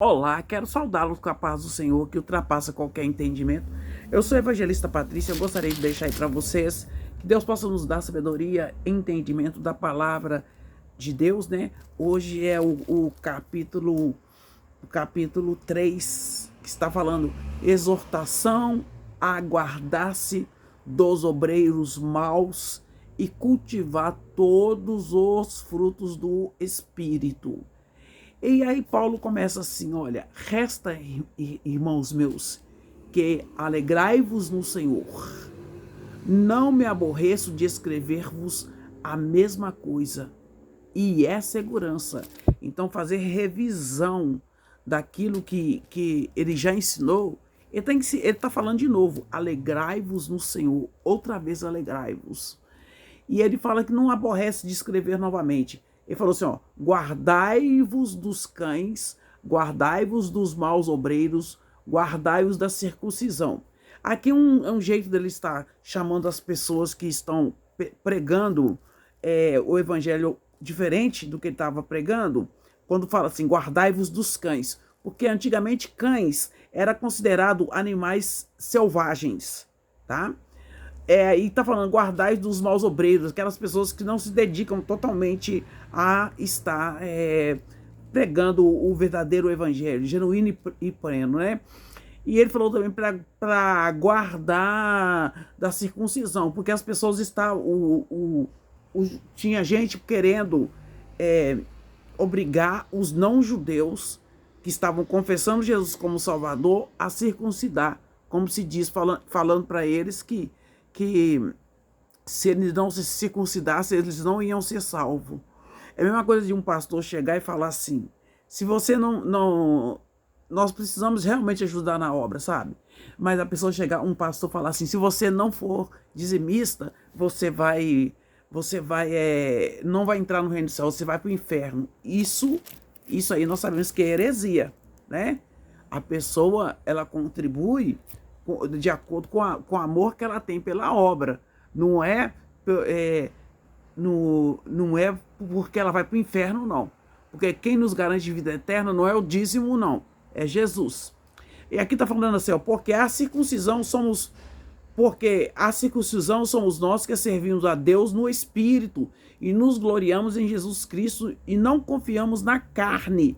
Olá, quero saudá-los com a paz do Senhor que ultrapassa qualquer entendimento. Eu sou a evangelista Patrícia, eu gostaria de deixar aí para vocês que Deus possa nos dar sabedoria e entendimento da palavra de Deus, né? Hoje é o capítulo 3, que está falando exortação a guardar-se dos obreiros maus e cultivar todos os frutos do Espírito. E aí Paulo começa assim, olha, resta, irmãos meus, que alegrai-vos no Senhor. Não me aborreço de escrever-vos a mesma coisa. E é segurança. Então fazer revisão daquilo que ele já ensinou, ele está falando de novo, alegrai-vos no Senhor, outra vez alegrai-vos. E ele fala que não aborrece de escrever novamente. Ele falou assim, ó, guardai-vos dos cães, guardai-vos dos maus obreiros, guardai-vos da circuncisão. Aqui é um jeito dele estar chamando as pessoas que estão pregando o evangelho diferente do que ele estava pregando, quando fala assim, guardai-vos dos cães. Porque antigamente cães era considerado animais selvagens, tá? E tá falando, guardai dos maus obreiros, aquelas pessoas que não se dedicam totalmente a estar pregando o verdadeiro evangelho, genuíno e pleno, né? E ele falou também para guardar da circuncisão, porque as pessoas estavam. Tinha gente querendo obrigar os não-judeus que estavam confessando Jesus como Salvador a circuncidar, como se diz, falando para eles que se eles não se circuncidassem, eles não iam ser salvos. É a mesma coisa de um pastor chegar e falar assim, se você não nós precisamos realmente ajudar na obra, sabe? Mas a pessoa chegar, um pastor falar assim, se você não for dizimista, não vai entrar no reino do céu, você vai para o inferno. Isso aí nós sabemos que é heresia, né? A pessoa, ela contribui de acordo com o amor que ela tem pela obra. Não é porque ela vai para o inferno, não. Porque quem nos garante vida eterna não é o dízimo, não. É Jesus. E aqui está falando assim, ó, porque a circuncisão somos nós que servimos a Deus no Espírito e nos gloriamos em Jesus Cristo e não confiamos na carne.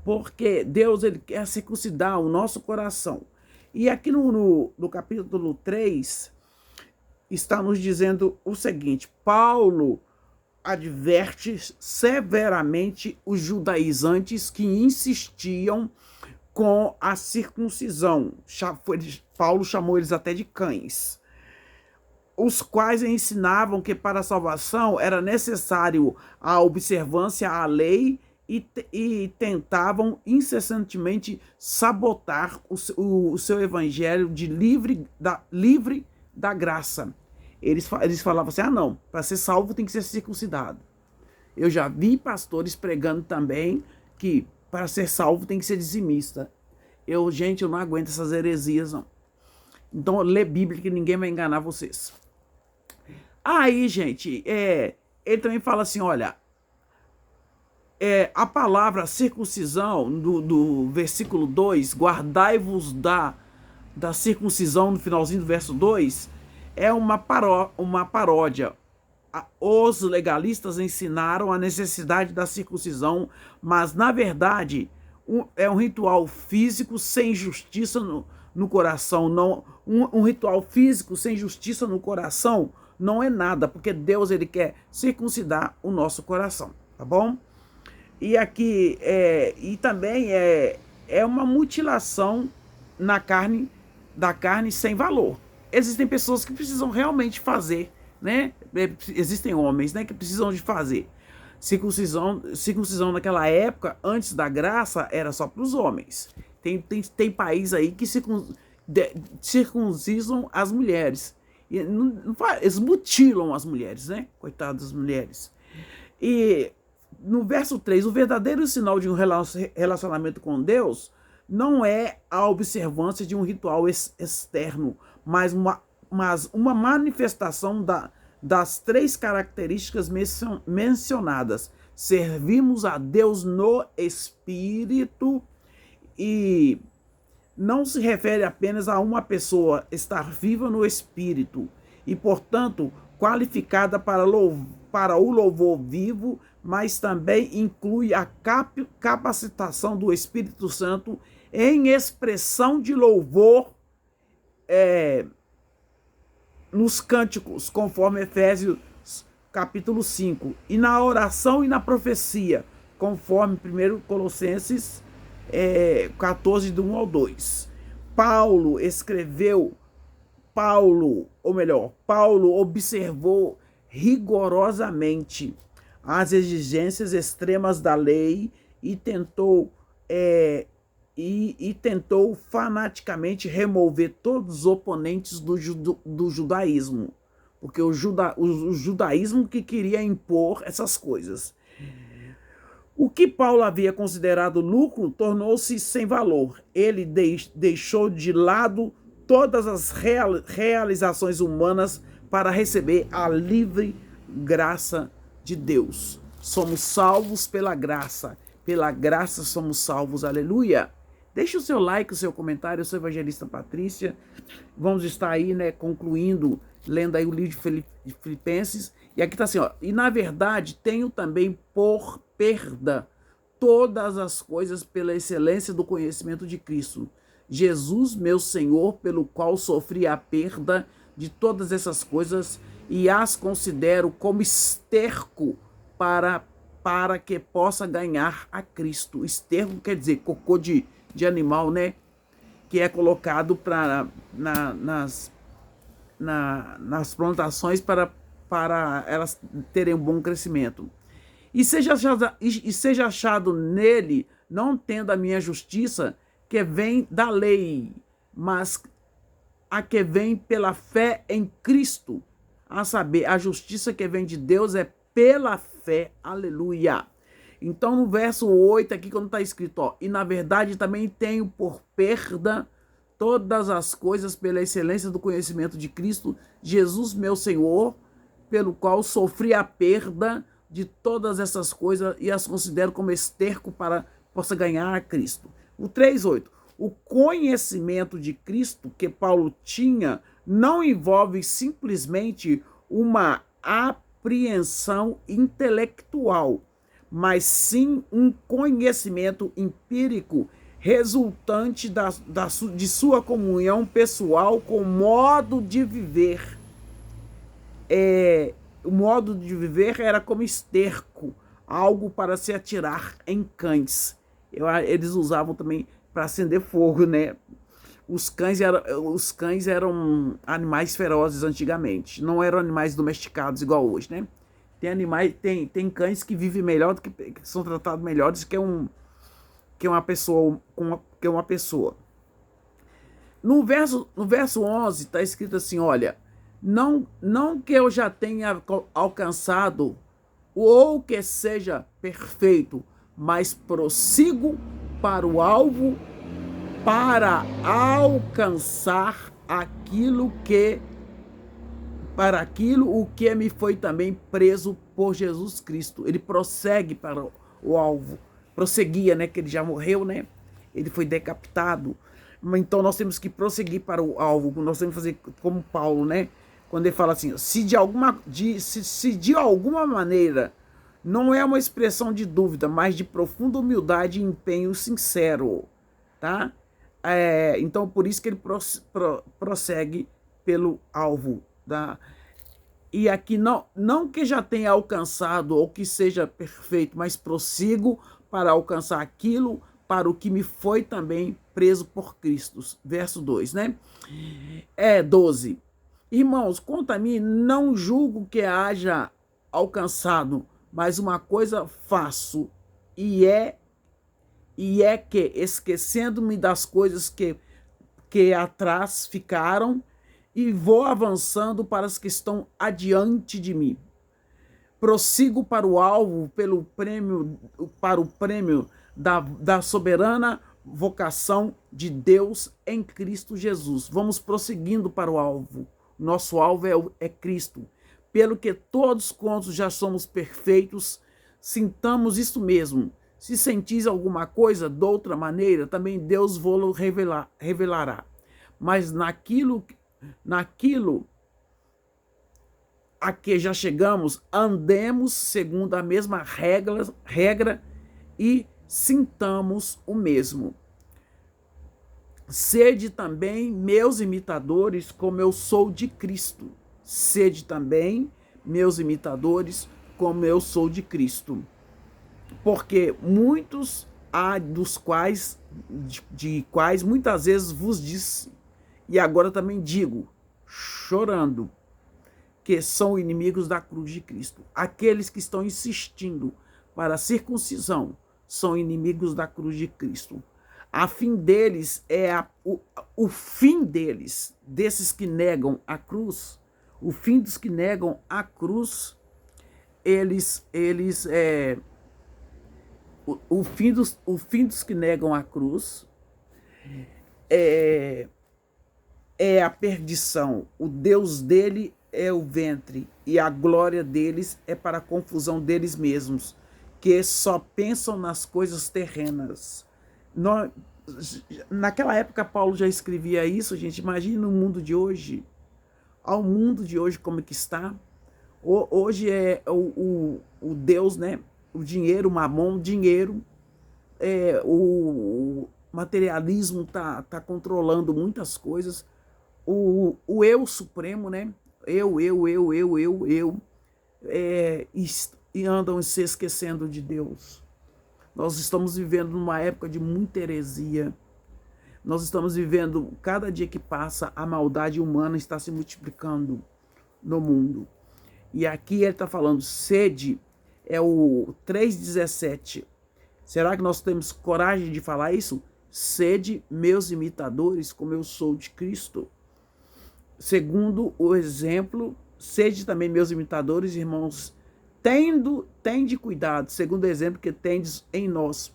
Porque Deus, ele quer circuncidar o nosso coração. E aqui no capítulo 3, está nos dizendo o seguinte, Paulo adverte severamente os judaizantes que insistiam com a circuncisão. Paulo chamou eles até de cães, os quais ensinavam que para a salvação era necessário a observância à lei e tentavam incessantemente sabotar o seu evangelho de livre da graça. Eles falavam assim, não, para ser salvo tem que ser circuncidado. Eu já vi pastores pregando também que para ser salvo tem que ser dizimista. Gente, eu não aguento essas heresias, não. Então, lê Bíblia que ninguém vai enganar vocês. Aí, gente, ele também fala assim, olha, a palavra circuncisão, do versículo 2, guardai-vos da circuncisão, no finalzinho do verso 2, é uma paródia. Os legalistas ensinaram a necessidade da circuncisão, mas, na verdade, é um ritual físico sem justiça no coração. Não, um ritual físico sem justiça no coração não é nada, porque Deus, ele quer circuncidar o nosso coração, tá bom? E aqui, e também é uma mutilação da carne sem valor. Existem pessoas que precisam realmente fazer, né? Existem homens, né, que precisam de fazer. Circuncisão naquela época, antes da graça, era só para os homens. Tem país aí que circuncisam as mulheres. Eles mutilam as mulheres, né? Coitadas das mulheres. E no verso 3, o verdadeiro sinal de um relacionamento com Deus não é a observância de um ritual externo, mas uma manifestação das três características mencionadas. Servimos a Deus no Espírito e não se refere apenas a uma pessoa estar viva no espírito e, portanto, qualificada para o louvor vivo, mas também inclui a capacitação do Espírito Santo em expressão de louvor nos cânticos, conforme Efésios capítulo 5, e na oração e na profecia, conforme 1 Colossenses 14, do 1 ao 2. Paulo observou rigorosamente as exigências extremas da lei e tentou fanaticamente remover todos os oponentes do judaísmo, porque o judaísmo que queria impor essas coisas. O que Paulo havia considerado lucro tornou-se sem valor. Ele deixou de lado todas as realizações humanas para receber a livre graça de Deus. Somos salvos pela graça somos salvos, aleluia. Deixe o seu like, o seu comentário. Eu sou a evangelista Patrícia. Vamos estar aí, concluindo, lendo aí o livro de Filipenses. E aqui está assim, ó. E na verdade, tenho também por perda todas as coisas pela excelência do conhecimento de Cristo Jesus, meu Senhor, pelo qual sofri a perda de todas essas coisas e as considero como esterco para que possa ganhar a Cristo. Esterco quer dizer cocô de animal, que é colocado nas plantações para elas terem um bom crescimento. E seja achado nele, não tendo a minha justiça, que vem da lei, mas a que vem pela fé em Cristo, a saber, a justiça que vem de Deus é pela fé, aleluia. Então no verso 8 aqui, quando está escrito, ó, e na verdade também tenho por perda todas as coisas pela excelência do conhecimento de Cristo Jesus, meu Senhor, pelo qual sofri a perda de todas essas coisas e as considero como esterco para possa ganhar a Cristo. O 3:8. O conhecimento de Cristo que Paulo tinha não envolve simplesmente uma apreensão intelectual, mas sim um conhecimento empírico resultante de sua comunhão pessoal com o modo de viver. O modo de viver era como esterco, algo para se atirar em cães. Eles usavam também para acender fogo, Os cães eram animais ferozes antigamente, não eram animais domesticados igual hoje, Tem cães que vivem melhor, que são tratados melhores que uma pessoa. No verso 11 está escrito assim, olha, não que eu já tenha alcançado ou que seja perfeito, mas prossigo para o alvo, para alcançar aquilo o que me foi também preso por Jesus Cristo. Ele prossegue para o alvo. Prosseguia, que ele já morreu, Ele foi decapitado. Então nós temos que prosseguir para o alvo. Nós temos que fazer como Paulo, Quando ele fala assim, se de alguma maneira não é uma expressão de dúvida, mas de profunda humildade e empenho sincero, tá? Então por isso que ele prossegue pelo alvo, tá? E aqui não que já tenha alcançado ou que seja perfeito, mas prossigo para alcançar aquilo para o que me foi também preso por Cristo. Verso 2, 12. Irmãos, quanto a mim, não julgo que haja alcançado, mas uma coisa faço, e é que, esquecendo-me das coisas que atrás ficaram, e vou avançando para as que estão adiante de mim. Prossigo para o alvo, para o prêmio da soberana vocação de Deus em Cristo Jesus. Vamos prosseguindo para o alvo. Nosso alvo é Cristo. Pelo que todos quantos já somos perfeitos, sintamos isso mesmo. Se sentis alguma coisa de outra maneira, também Deus vos revelará. Mas naquilo a que já chegamos, andemos segundo a mesma regra e sintamos o mesmo. Sede também meus imitadores, como eu sou de Cristo. Sede também meus imitadores, como eu sou de Cristo. Porque muitos há dos quais, de quais muitas vezes vos disse, e agora também digo, chorando, que são inimigos da cruz de Cristo. Aqueles que estão insistindo para a circuncisão são inimigos da cruz de Cristo. A fim deles o fim deles, desses que negam a cruz, o fim dos que negam a cruz, o fim dos que negam a cruz é a perdição. O Deus dele é o ventre, e a glória deles é para a confusão deles mesmos, que só pensam nas coisas terrenas. Naquela época Paulo já escrevia isso, gente. Imagina o mundo de hoje. Ao mundo de hoje como que está. Hoje é o Deus, né? O dinheiro, o mamon, dinheiro. O materialismo tá controlando muitas coisas. O eu supremo, né? Eu. E andam se esquecendo de Deus. Nós estamos vivendo numa época de muita heresia. Nós estamos vivendo, cada dia que passa, a maldade humana está se multiplicando no mundo. E aqui ele está falando, sede, é o 3,17. Será que nós temos coragem de falar isso? Sede meus imitadores, como eu sou de Cristo. Segundo o exemplo, sede também meus imitadores, irmãos, tende cuidado, segundo o exemplo que tendes em nós,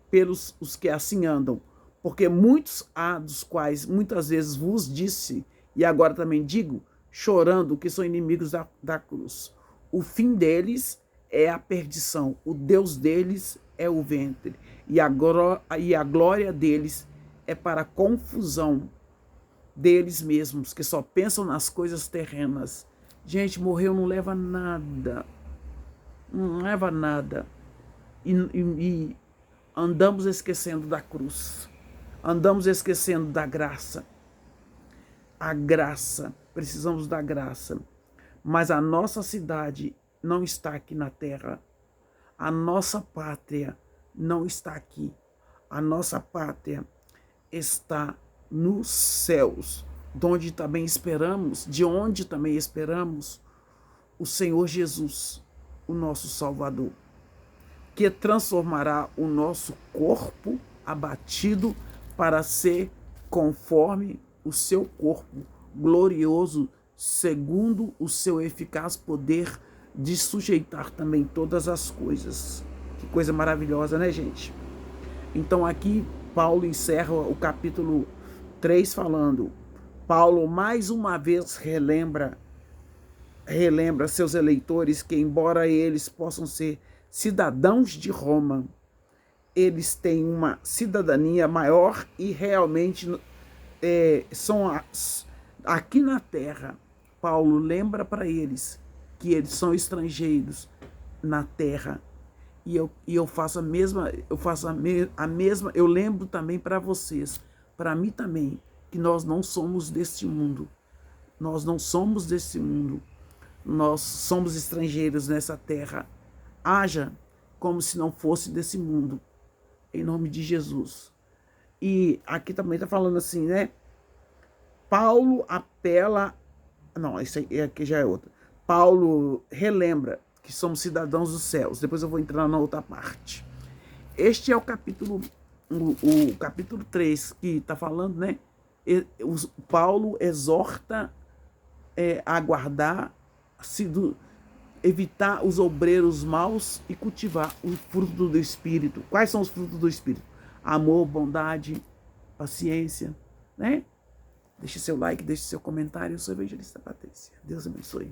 pelos os que assim andam. Porque muitos há dos quais muitas vezes vos disse, e agora também digo, chorando, que são inimigos da cruz. O fim deles é a perdição, o Deus deles é o ventre, e a glória deles é para a confusão deles mesmos, que só pensam nas coisas terrenas. Gente, morreu não leva nada. Não leva nada. E andamos esquecendo da cruz. Andamos esquecendo da graça. A graça. Precisamos da graça. Mas a nossa cidade não está aqui na terra. A nossa pátria não está aqui. A nossa pátria está nos céus, de onde também esperamos o Senhor Jesus, o nosso Salvador, que transformará o nosso corpo abatido para ser conforme o seu corpo glorioso, segundo o seu eficaz poder de sujeitar também todas as coisas. Que coisa maravilhosa, né, gente? Então aqui Paulo encerra o capítulo 3 falando, Paulo mais uma vez relembra seus eleitores que, embora eles possam ser cidadãos de Roma, eles têm uma cidadania maior e realmente são aqui na terra. Paulo lembra para eles que eles são estrangeiros na terra. E eu faço a mesma, eu lembro também para vocês, para mim também, que nós não somos deste mundo. Nós não somos deste mundo. Nós somos estrangeiros nessa terra. Haja como se não fosse desse mundo. Em nome de Jesus. E aqui também está falando assim, né? Paulo apela... Não, isso aqui já é outra. Paulo relembra que somos cidadãos dos céus. Depois eu vou entrar na outra parte. Este é o capítulo 3 que está falando, né? Paulo exorta a guardar, evitar os obreiros maus e cultivar o fruto do Espírito. Quais são os frutos do Espírito? Amor, bondade, paciência, né? Deixe seu like, deixe seu comentário. Eu sou a Evangelista Patrícia. Deus abençoe.